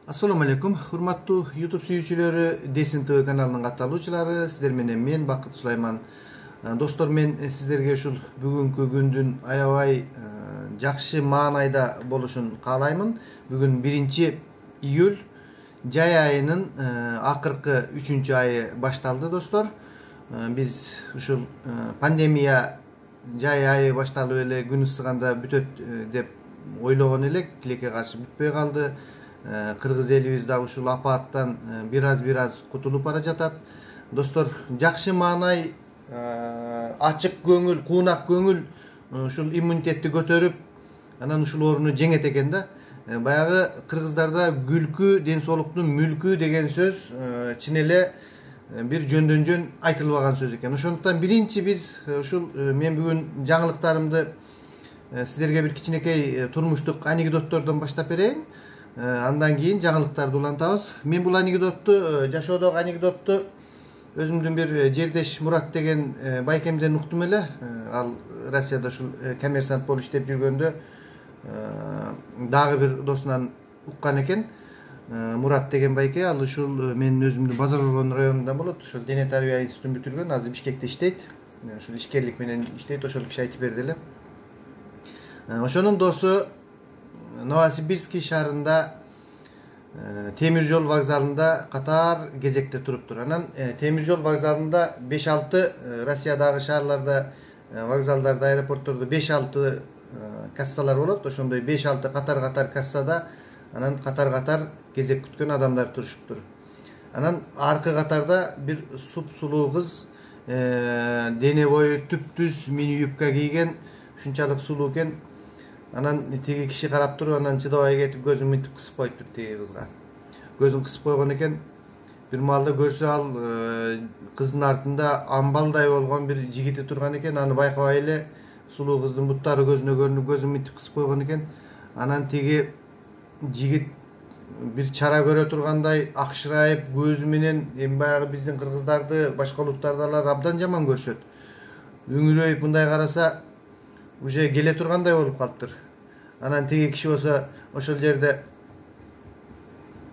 Assalamu alaikum. Hurmattуу YouTube sүйүүчүлөрү, Desin TV kanalынын катталуучулары, сиздер менен мен Бакыт Сулайман. Достор, мен сиздерге ушул бүгүнкү күндүн аябай жакшы маанайда болушун каалаймын. Бүгүн 1-июль, жай айынын акыркы 3-айы башталды, достор. Биз ушул пандемия жай айы башталып эле күн ысыганда бүтөт деп ойлогон элек, тилекке каршы бүтпөй калды. Кыргыз элибиз да ушул апаттан бир аз кутулуп бара жатат. Достор, жакшы маанай, ачык көңүл, куунак көңүл ушул иммунитетти көтөрүп, анан ушул ооруну жеңет экен да. Баягы кыргыздарда күлкү ден соолуктун мүлкү деген сөз чын эле бир жөндөн жөн айтылбаган сөз экен. Ошондуктан биринчи биз ушул мен бүгүн жаңылыктарымды сиздерге бир кичинекей турмуштук анекдоттордон баштап берейин. Андан кийин жаңылыктарды улантабыз. Мен бул анекдотту, жашоодогу анекдотту өзүмдүн бир жердеш Мурат деген байкемден уктум эле. Ал Россияда ушул коммерсант болуп иштеп жүргөндө дагы бир досунан уккан экен. Мурат деген байке, ал ушул менин өзүмдүн Базар Оргон районундан болот. Ушул дене тарбия институтун бүтүргөн, азыр Бишкекте иштейт. Ушул ишкерлик менен иштейт, ошол киши айтып берди эле. Ошонун досу Новосибирский шаарында темир жол вокзалында катар кезекте туруптур. Анан темир жол вокзалында 5-6 Россиядагы шаарларда, вокзалдарда, аэропорттордо 5-6 кассалар болот. Ошондой 5-6 катар кассада анан катар кезек күткөн адамдар турушуптур. Анан аркы катарда бир суп-сулуу кыз, дене бою түп-түз мини юбка кийген, ушунчалык сулуу экен. Анан тиги киши карап туруп, анан чыдабай кетип көзүн мынтип кысып коюптур тиги кызга. Көзүн кысып койгон экен. Бир маалда көрсө, ал кыздын артында амбалдай болгон бир жигити турган экен. Аны байкабай эле сулуу кыздын буттары көзүнө көрүнүп, көзүн мынтип кысып койгон экен. Анан тиги жигит бир чара көрө тургандай акшырайып көзү менен, эми баягы биздин кыргыздарды, башка улуттардагылар абдан жаман көрүшөт. Үңүрөйүп мындай караса, уже келе тургандай болуп калыптыр. Анан тиги киши болсо ошол жерде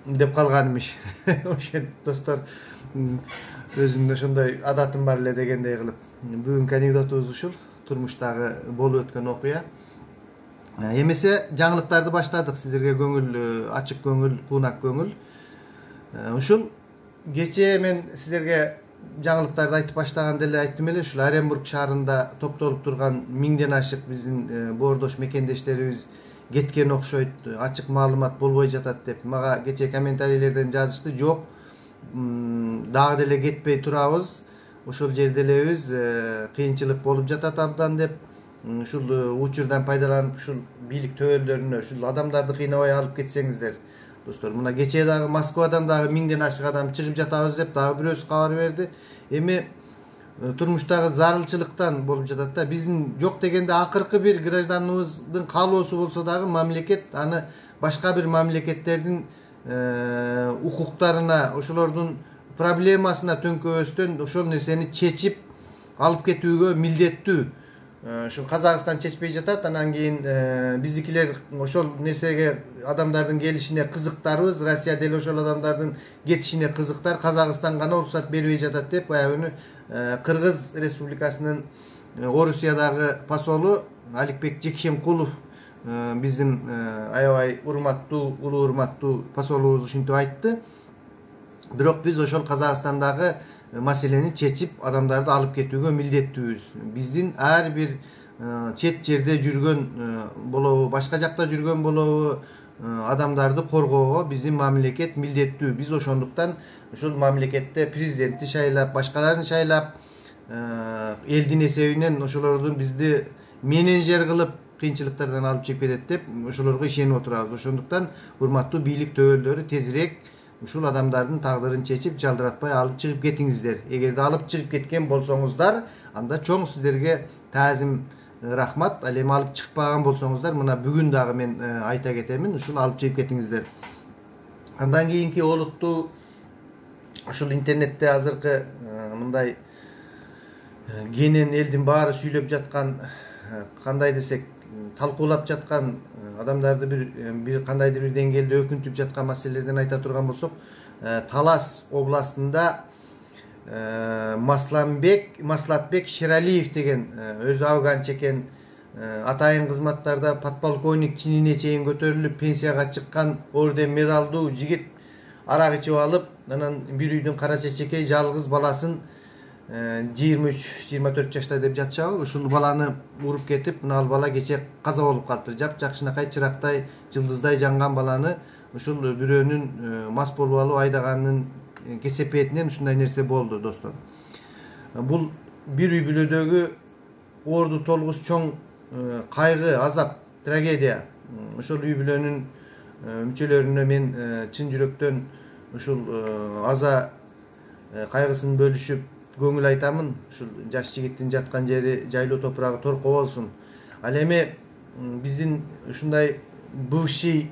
деп калган имиш. Ошент достор, өзүмдүн ошондой адатым бар эле дегендей кылып. Бүгүнкү анекдотубуз ушул, турмуштагы болуп өткөн окуя. Эмесе жаңылыктарды баштадык, сиздерге көңүл, ачык көңүл, куунак көңүл. Ушул кечээ мен сиздерге жаңылыктарды айтып баштаганда эле айттым эле, ушул Оренбург шаарында топтолуп турган 1000ден ашык биздин боордош мекендештерибиз кеткен окшойт, ачык маалымат болбой жатат деп мага кечээ комментарийлерден жазышты. Жок, дагы деле кетпей турабыз, ошол жерде элебиз, кыйынчылык болуп жатат абдан деп. Ушул учурдан пайдаланып, ушул бийлик төбөлдөрүнө ушул адамдарды кыйнабай алып кетсеңиздер. Достор, мына кечээ дагы Москвадан дагы 1000ден ашык адам чыгып жатабыз деп дагы бирөөсү кабар берди. Эми турмуштагы зарылчылыктан болуп жатат да. Биздин жок дегенде акыркы бир гражданыбыздын каалоосу болсо дагы мамлекет аны башка бир мамлекеттердин укуктарына, ошолордун проблемасына төңкөбөстөн ошол нерсени чечип алып кетүүгө милдеттүү. Ушул Казакстан чечпей жатат, анан кийин биздикилер ошол нерсеге, адамдардын келишине кызыктарбыз, Россия деле ошол адамдардын кетишине кызыктар, Казакстан гана уруксат бербей жатат деп баягы Кыргыз Республикасынын Орусиядагы посолу Аликбек Жекшенкулов, биздин аябай урматтуу, улуу урматтуу посолубуз ушинтип айтты. Бирок биз ошол Казакстандагы маселени чечип, адамдарды алып кетүүгө милдеттүүбүз. Биздин ар бир чет жерде жүргөн болобу, башка жакта жүргөн болобу, адамдарды коргоого биздин мамлекет милдеттүү. Биз ошондуктан ушул мамлекетте президентти шайлап, башкаларын шайлап, элдин эсебинен ошолордун бизди менеджер кылып кыйынчылыктардан алып чыгып кетет деп ошолорго ишенип отурабыз. Ошондуктан урматтуу бийлик төбөлдөрү, тезирээк ушул адамдардын тагдырын чечип, жалдыратпай алып чыгып кетиңиздер. Эгерде алып чыгып кеткен болсоңуздар, анда чоң сиздерге таазим, рахмат. Ал эми алып чыкпаган болсоңуздар, мына бүгүн дагы мен айта кетемин, ушул алып чыгып кетиңиздер. Андан кийинки олуттуу ушул интернетте азыркы мындай кенен элдин баары сүйлөп жаткан, кандай десек, талкуулап жаткан адамдарды bir кандайдыр bir деңгээлде өкүнтүп жаткан маселелерден айта турган болсок, Талас областында Маслатбек Шералиев деген өзү афган чекен атайын кызматтарда подполковник чинине чейин көтөрүлүп пенсияга чыккан орден медалдуу жигит арак ичип алып, анан бир үйдүн кара чечекей жалгыз баласын 23-24 жашта деп жатышабы, ушул баланы уруп кетип, мына ал бала кече каза болуп калыптыр. Жакшынакай чырактай, жылдыздай жанган баланы ушул бирөөнүн мас болуп алып айдаганын кесепетинен ушундай нерсе болду, достор. Бул бир үй бүлөдөгү орду толгус чоң кайгы, азап, трагедия. Ушул үй бүлөнүн мүчөлөрүнө мен чын жүрөктөн ушул аза кайгысын бөлүшүп көңүл айтамын. Ушул жаш жигиттин жаткан жери жайлуу топурагы торко болсун. Ал эми биздин ушундай бывший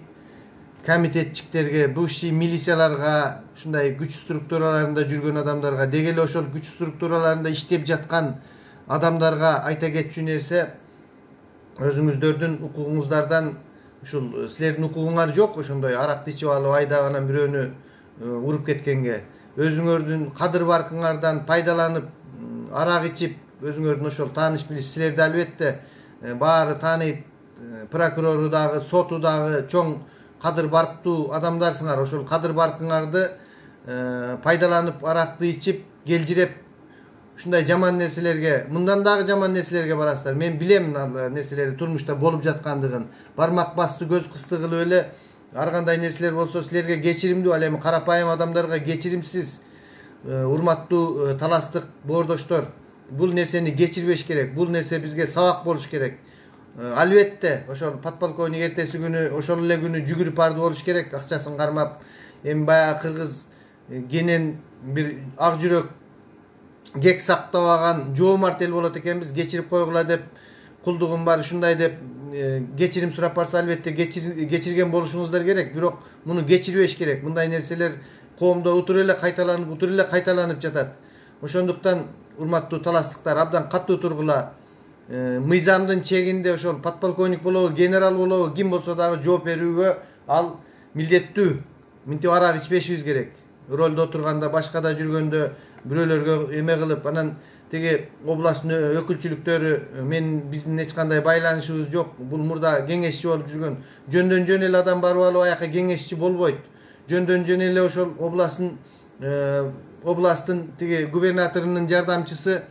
комитетчиктерге, бывший милицияларга, ушундай күч структураларында жүргөн адамдарга, деги эле ошол күч структураларында иштеп жаткан адамдарга айта кетчү нерсе, өзүңүздөрдүн укугуңуздардан ушул силердин укугуңар жок, ошондой аракты ичип алып айдаган бирөөнү уруп кеткенге. Өзүңөрдүн кадыр баркыңардан пайдаланып арак ичип, өзүңөрдүн ошол тааныш билиш, силерди албетте баары тааныйт, прокурору дагы, соту дагы чоң кадыр барктуу адамдарсыңар. Ошол кадыр баркыңарды пайдаланып аракты ичип, келжиреп ушундай жаман нерселерге, мындан дагы жаман нерселерге барасыздар. Мен билем ал нерселерди турмушта болуп жаткандыгын. Бармак басты, көз кысты кылып эле ар кандай нерселер болсо силерге кечиримдүү, ал эми карапайым адамдарга кечиримсиз. Урматтуу таластык боордоштор, бул нерсени кечирбеш керек. Бул нерсе бизге сабак болуш керек. Албетте ошол подполковник эртеси күнү, ошол эле күнү жүгүрүп барды болуш керек, акчасын кармап. Эми баягы кыргыз кенен бир ак жүрөк, кек сактабаган жоомарт эл болот экенбиз, кечирип койгула деп, кулдугум бар ушундай деп кечирим сурап барса, албетте кечирген болушуңуздар керек, бирок муну кечирбеш керек. Мындай нерселер коомдо утур эле кайталанып жатат. Ошондуктан урматтуу таластыктар, абдан катуу тургула. Мыйзамдын чегинде ошол подполковник болобу, генерал болобу, ким болсо дагы жооп берүүгө ал милдеттүү. Минтип арак ичпешибиз керек. Ролдо отурганда, башкада жүргөндө бирөөлөргө эме кылып, анан тиги областын өкүлчүлүктөрү, биздин эч кандай байланышыбыз жок. Бул мурда кеңешчи болуп жүргөн, жөндөн жөн эле адам барып алып аяка кеңешчи болбойт. Жөндөн жөн эле ошол областтын тиги губернаторунун жардамчысы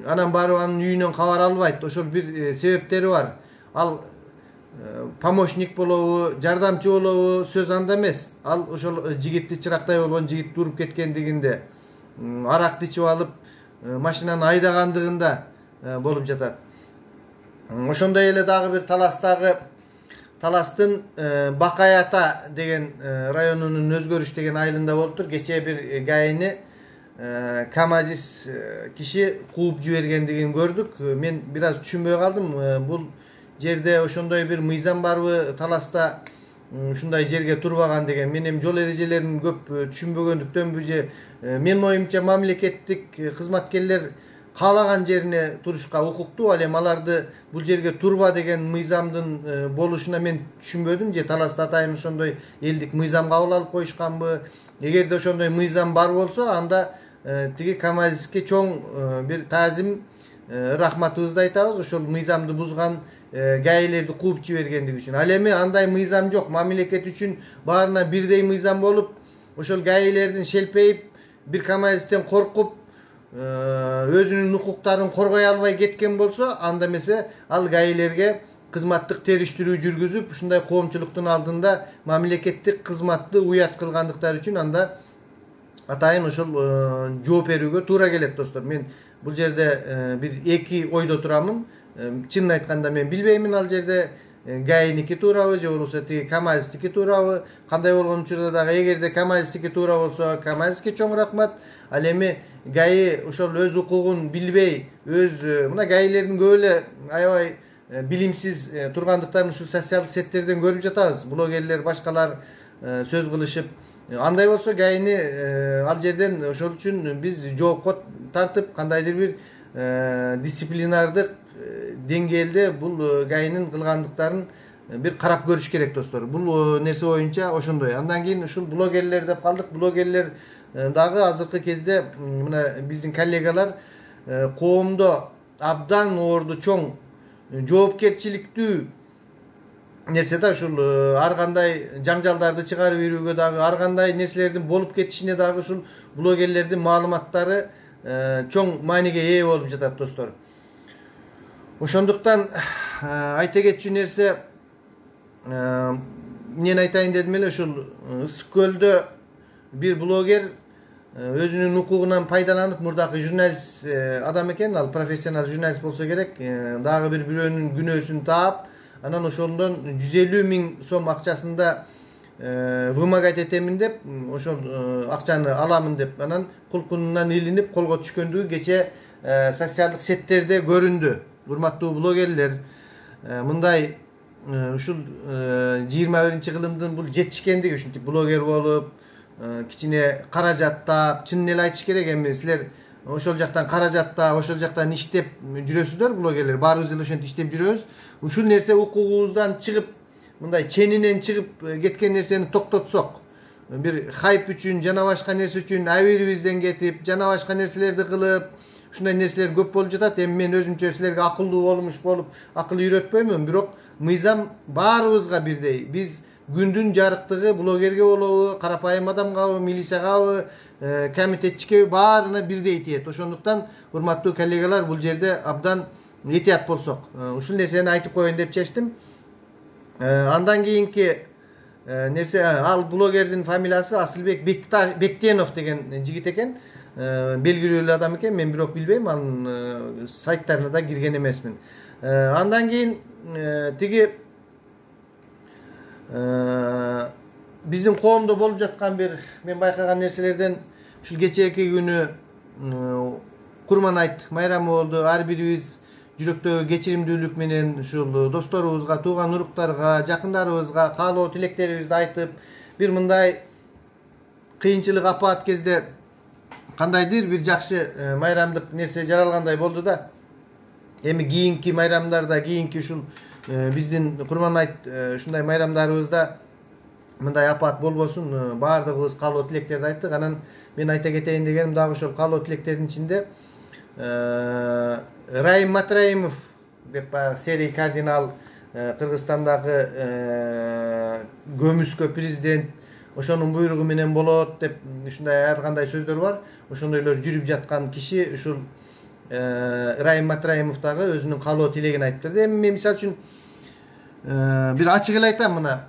анан барып анын үйүнөн кабар албайт. Ошол бир себептери бар. Ал помощник болобу, жардамчы болобу, сөз анда эмес. Ал ошол жигитти, чырактай болгон жигитти уруп кеткендигинде, аракты ичип алып машинаны айдагандыгында болуп жатат. Ошондой эле дагы бир Таластын Бакай Ата деген районунун Өзгөрүш деген айылында болуптур. Кечээ бир гайыны камазис киши кууп жибергендигин көрдүк. Мен бир аз түшүнбөй калдым. Бул жерде ошондой бир мыйзам барбы Таласта ушундай жерге турбаган деген. Мен эми жол эрежелерин көп түшүнбөгөндүктөнбү же, менин оюмча мамлекеттик кызматкерлер каалаган жерине турушка укуктуу, ал эми аларды бул жерге турба деген мыйзамдын болушуна мен түшүнбөдүм. Же Таласта атайын ошондой элдик мыйзам кабыл алып коюшканбы? Эгерде ошондой мыйзам бар болсо, анда тиги камазиске чоң бир таазим, рахматыбызды айтабыз, ошол мыйзамды бузган гайелерди кууп жибергендиги үчүн. Ал эми андай мыйзам жок. Мамлекет үчүн баарына бирдей мыйзам болуп, ошол гайелердин шелпейип, бир камазистен коркуп, өзүнүн укуктарын коргой албай кеткен болсо, анда эмесе ал гаилерге кызматтык териштирүү жүргүзүп, ушундай коомчулуктун алдында мамлекеттик кызматты уят кылгандыктары үчүн анда атайын ошол жооп берүүгө туура келет, достор. Мен бул жерде бир эки ойдо турамын. Чынын айтканда мен билбеймин, ал жерде гаиники туурабы же болбосо тиги камазистики туурабы. Кандай болгон учурда дагы, эгерде камазистики туура болсо, камазиске чоң рахмат. Ал эми гаи ошол өз укугун билбей, мына гаилердин көп эле аябай билимсиз тургандыктарын ушу социалдык сеттерден көрүп жатабыз. Блогерлер, башкалар сөз кылышып, андай болсо гаини ал жерден ошол үчүн биз жоопко тартып, кандайдыр бир дисциплинардык деңгээлде бул гаинин кылгандыктарын bir karap görüş керек dostlar. Bul nerse boyunca oşondoy. Andan keyin uşul blogerler dep kaldık. Blogerler dagı azırkı kezde mına bizdin kollegalar коомдо абдан орду чоң жоопкерчиликтүү нерсе да ушул ар кандай жаңжалдарды чыгарып берүүгө дагы ар кандай нерселердин болуп кетишине дагы ушул блогерлердин маалыматтары чоң мааниге ээ болуп жатат достор. Ошондуктан айта кетчү нерсе мен айтайын дедим эле ушул Ысык көлдө бир блогер өзүнүн укугунан пайдаланып мурдакы журналист адам экен, ал профессионал журналист болсо керек, дагы бир бирөөнүн күнөөсүн таап, анан ошондон 150 000 сом акчасында вымогать этемин деп, ошол акчаны аламын деп, анан кулкунунан илинип колго түшкөндүгү кече социалдык сеттерде көрүндү. Урматтуу блогерлер, мындай ушул 21-кылымдын бул жетишкендиги ушинтип блогер болуп, кичине каражаттап, чынын эле айтыш керек, эми силер ошол жактан каражаттап, ошол жактан иштеп жүрөсүздөр блогерлер, баарыбыз эле ошентип иштеп жүрөбүз. Ушул нерсе укугубуздан чыгып, мындай ченинен чыгып кеткен нерсени токтотсок, бир хайп үчүн, жана башка нерсе үчүн абийирибизден кетип, жана башка нерселерди кылып, ушундай нерселер көп болуп жатат. Эми мен өзүмчө силерге акылдуу болмуш болуп, акыл үйрөтпөймүн, бирок мыйзам баарыбызга бирдей. Биз күндүн жарыктыгы блогерге болобу, карапайым адамгабы, милициягабы, комитетчикеби баарына бирдей тиет. Ошондуктан урматтуу коллегалар, бул жерде абдан этият болсок. Ушул нерсени айтып коеюн деп чечтим. Андан кийинки нерсе, ал блогердин фамилиясы Асылбек Бектенов деген жигит экен. Белгилүү адам экен, мен бирок билбейм, анын сайттарына да кирген эмесмин. Андан кийин тиги биздин коомдо болуп жаткан бир мен байкаган нерселерден ушул кечээки күнү Курман айт майрамы болду. Ар бирибиз жүрөктөгү кечиримдүүлүк менен ушул досторубузга, тууган уруктарга, жакындарыбызга каалоо тилектерибизди айтып, бир мындай кыйынчылык апаат кезде кандайдыр бир жакшы майрамдык нерсе жаралгандай болду да. Эми кийинки майрамдарда, кийинки ушул биздин Курман айт ушундай майрамдарыбызда мындай апаат болбосун, баардыгыбыз каалоо тилектерди айттык. Анан мен айта кетейин дегеним дагы ошол каалоо тилектердин ичинде Раим Матраимов деп серий кардинал, Кыргызстандагы көмүскө президент, ошонун буйругу менен болот деп ушундай ар кандай сөздөр бар. Ошондойлор жүрүп жаткан киши ушул Раим Матраимов дагы өзүнүн каалоо тилегин айтып берди. Эми мен мисалы үчүн бир ачык эле айтам, мына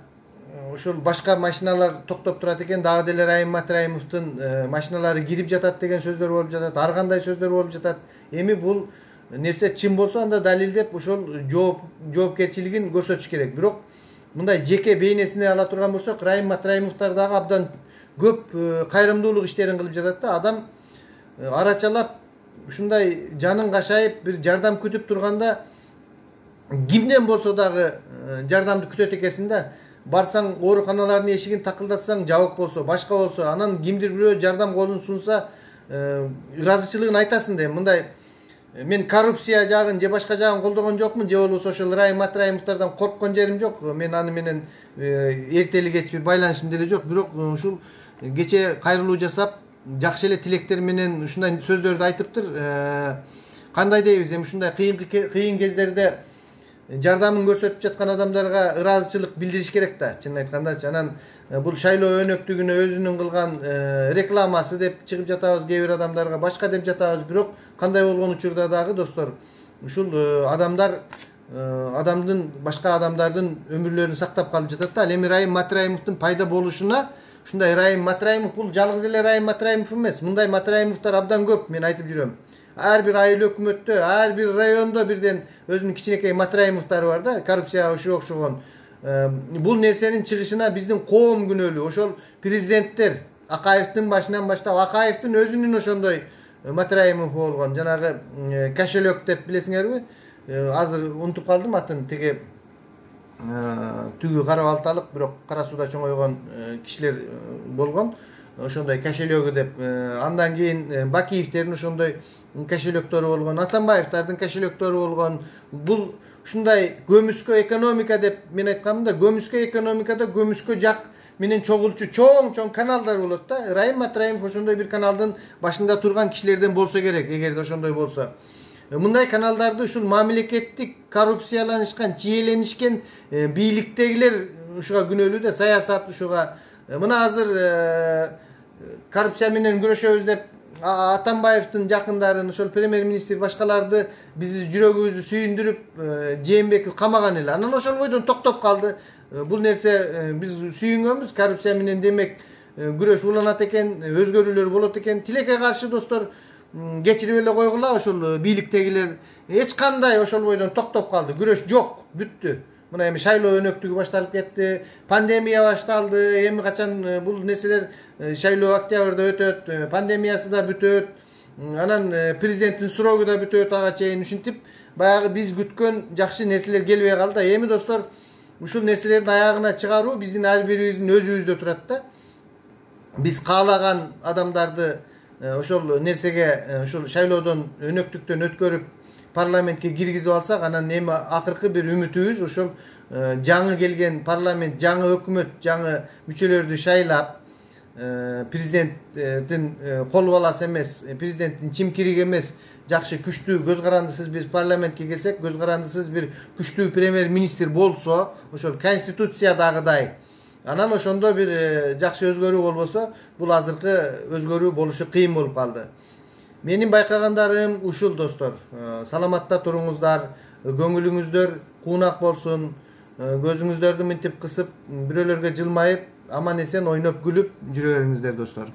ошол башка машиналар токтоп турат экен, дагы деле Раим Матраимовдун машиналары кирип жатат деген сөздөр болуп жатат, ар кандай сөздөр болуп жатат. Эми бул нерсе чын болсо анда далилдеп ошол жоопкерчилигин көрсөтүш керек. Бирок мындай жеке бейнесине ала турган болсок, Раим Матраимовдор дагы абдан көп кайрымдуулук иштерин кылып жатат да. Адам арачалап ушундай жанын кашайып бир жардам күтүп турганда кимден болсо дагы жардамды күтөт экенсиң да. Барсаң ооруканалардын эшигин такылдатсаң, жабык болсо, башка болсо, анан кимдир бирөө жардам колун сунса, ыраазычылыгын айтасың да. Мындай мен коррупция жагын же башка жагын колдогон жокмун, же болбосо ошол Раим Матраимовдордон корккон жерим жок. Мен аны менен эртели кеч бир байланышым деле жок. Бирок ушул кече кайрылуу жасап, жакшы эле тилектер менен ушундай сөздөрдү айтыптыр. Кандай дейбиз, эми ушундай кыйын кездерде жардамын көрсөтүп жаткан адамдарга ыраазычылык билдириш керек да, чынын айтканда. Анан бул шайлоо өнөктүгүнө өзүнүн кылган рекламасы деп чыгып жатабыз, кээ бир адамдарга башка деп жатабыз. Бирок кандай болгон учурда дагы достор, ушул адамдар адамдын башка адамдардын өмүрлөрүн сактап калып жатат да. Ал эми Раим Матраимовдун пайда болушуна ушундай Раим Матраимов бул жалгыз эле Раим Матраимов эмес. Мындай Матраимовдор абдан көп, мен айтып жүрөм. Ар бир айыл өкмөттө, ар бир райондо бирден өзүнүн кичинекей Матраимовдору бар да, коррупцияга окшогон. Бул нерсенин чыгышына биздин коом күнөөлүү. Ошол президенттер Акаевдин башынан баштап, Акаевдин өзүнүн ошондой Матраимов болгон, жанагы кошелек деп билесиңерби? Азыр унутуп калдым атын, тиги түгү кара балталык, бирок кара сууда чоңойгон кишилер болгон. ошондой кошелегі деп. Андан кийин Бакиевтердин ошондой кошелектери болгон, Атамбаевдардын кошелектери болгон. Бул ушундай көмүскө экономика деп мен айтканмын да, көмүскө экономикада көмүскө жак менен чогулчу чоң каналдар болот да. Райым Матраимов ошондой бир каналдын башында турган кишилерден болсо керек, эгерде ошондой болсо. Мындай каналдарды ушул мамлекеттик коррупцияланышкан, чиеленишкен бийликтегилер ушуга күнөөлүү да, саясат ушуга. Мына азыр коррупция менен күрөшөбүз деп Атамбаевдин жакындарын, ошол премьер-министр башкаларды биз жүрөгүбүздү сүйүндүрүп Жээнбеков камаган эле. Анан ошол бойдон токтоп калды. Бул нерсе биз сүйүнгөнбүз, коррупция менен демек күрөш уланат экен, өзгөрүүлөр болот экен. Тилекке каршы достор, кечирип эле койгула, ошол бийликтегилер эч кандай ошол бойдон токтоп калды. Күрөш жок, бүттү. Мына эми шайлоо өнөктүгү башталып кетти, пандемия башталды. Эми качан бул нерселер, шайлоо октябрда өтөт, пандемиясы да бүтөт, анан президенттин срогу да бүтөт ага чейин. Ушинтип баягы биз күткөн жакшы нерселер келбей калды. Эми достор, ушул нерселердин аягына чыгаруу биздин ар бирибиздин өзүбүздө турат да. Биз каалаган адамдарды ошол нерсеге, ошол шайлоодон өнөктүктөн өткөрүп парламентке киргизип алсак, анан эми акыркы бир үмүтүбүз ошол жаңы келген парламент, жаңы өкмөт, жаңы мүчөлөрдү шайлап, президенттин кол баласы эмес, президенттин чимкириги эмес, жакшы күчтүү, көз карандысыз бир парламентке келсек, көз карандысыз бир күчтүү премьер-министр болсо, ошол конституциядагыдай, анан ошондо бир жакшы өзгөрүү болбосо, бул азыркы өзгөрүү болушу кыйын болуп калды. Менин байкагандарым ушул достор. Саламатта туруңуздар, көңүлүңүздөр куунак болсун, көзүңүздөрдү мынтип кысып, бирөөлөргө жылмайып, аман эсен ойноп күлүп жүрө бериңиздер достор.